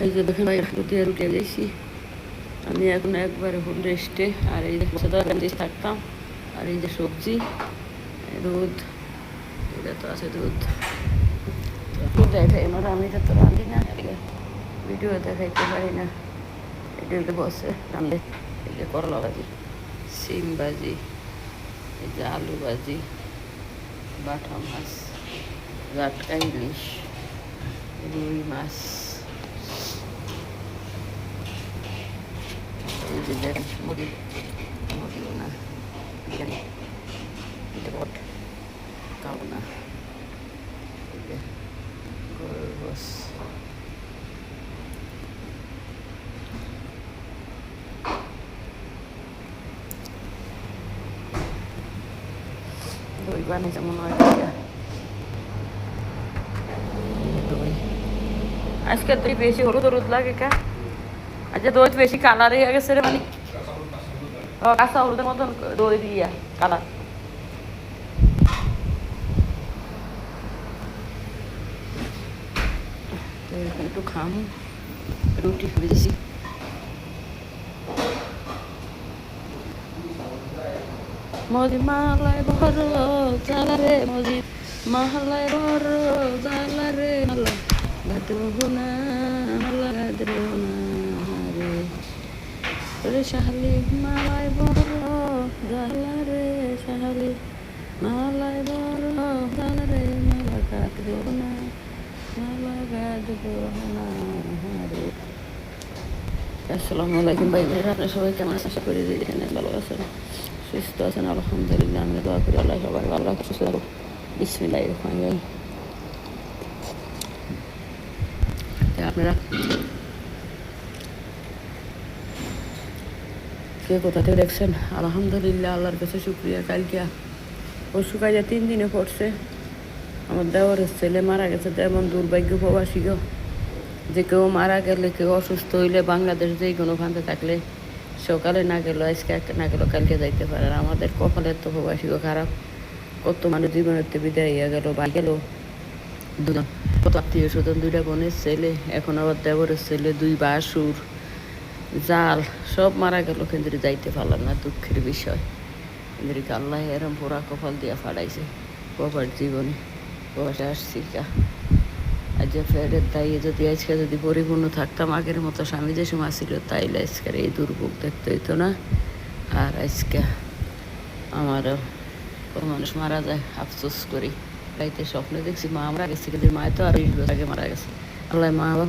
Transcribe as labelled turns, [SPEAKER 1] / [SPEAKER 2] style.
[SPEAKER 1] এই যে দেখেন রুটি রুটি গেছি আমি এখন একবারে ফুল রেস্টে। আর এই যে থাকতাম, আর এই যে সবজি, দুধ, এটা তো আছে দুধ। তো দেখাই আমার, আমি এটা তো রাঁধি না, ভিডিও দেখাইতে পারি না। এটা বসে রাঁধে। এই যে করলা ভাজি, সিম ভাজি, এই যে আলু ভাজি, বাটা মাছ, জাটকা ইলিশ, রুই মাছ, এই যে দেখেন মুড়ি, মুড়িও না বিরিয়ানি, এটা বট খাবো না, এই যে গরুর গোস, দই বানিয়েছে মনে হয়। দই আজকে দই বেশি হলুদ হলুদ লাগে কা? আচ্ছা দই বেশি কালার হয়ে গেছে রে, মানে কাঁচা হলুদের মতন দই দিয়া কালার। একটু খাম, রুটি ভেজেছি। মজি মালায় ভর জ্বালা রে, মজি মালায় ভর জ্বালা রে, মালা গাদ্রো না, মালা গাদ্রো না রে, রে শাহালি মালায় ভর জ্বালা রে, শাহালি মালায় ভর জ্বালা রে, মালা গাদ্রো না, মালা গাদ্রো না রে। আসসালামু আলাইকুম ভাই বোনেরা, আপনারা সবাই কেমন আছেন? আশা করি যে এখানে ভালো আছেন, সুস্থ আছেন। আলহামদুলিল্লাহ, আমি দোয়া করি আল্লাহ সবাই ভালো রাখুন, সুস্থ থাকুন। বিসমিল্লাহির রহমানির রহিম। আপনারা কে কোথা থেকে দেখছেন? আলহামদুলিল্লাহ, আল্লাহর কাছে শুক্রিয়া। কালকে পরশু কাজে 3 দিনে পড়ছে। আমার দেওয়ারের ছেলে মারা গেছে, তেমন দুর্ভাগ্য প্রবাসী গো, যে কেউ মারা গেলে, কেউ অসুস্থ হইলে বাংলাদেশ যেই কোনো খান্তে থাকলে সকালে না গেল, আজকে না গেল, কালকে যাইতে পারে। আর আমাদের কপালের তো প্রবাসীও খারাপ। কত মানুষ জীবনের তো বিদায় হয়ে গেল, বা গেল দুজন, কত আত্মীয় স্বজন, 2টা বোনের ছেলে, এখন আবার দেবরের ছেলে, 2 বাসুর, জাল, সব মারা গেল, কিন্তু যাইতে পারলাম না। দুঃখের বিষয়, কিন্তু আল্লাহ এরম পোড়া কপাল দিয়া ফাড়াইছে কবার জীবনে। প্রবাসে আসছি কা আজ ফেরের তাই যদি আজকে যদি পরিপূর্ণ থাকতাম আগের মতো, স্বামী যে সময় ছিল, তাইলে আজকের এই দুর্ভোগ দেখতে হইতো না। আর আজকে আমারও কোনো মানুষ মারা যায়, আফসোস করি। রাইতে স্বপ্নে দেখছি মা মারা গেছে, কিন্তু মায় তো আর 20 বছর আগে মারা গেছে। আল্লাহ মা বাবা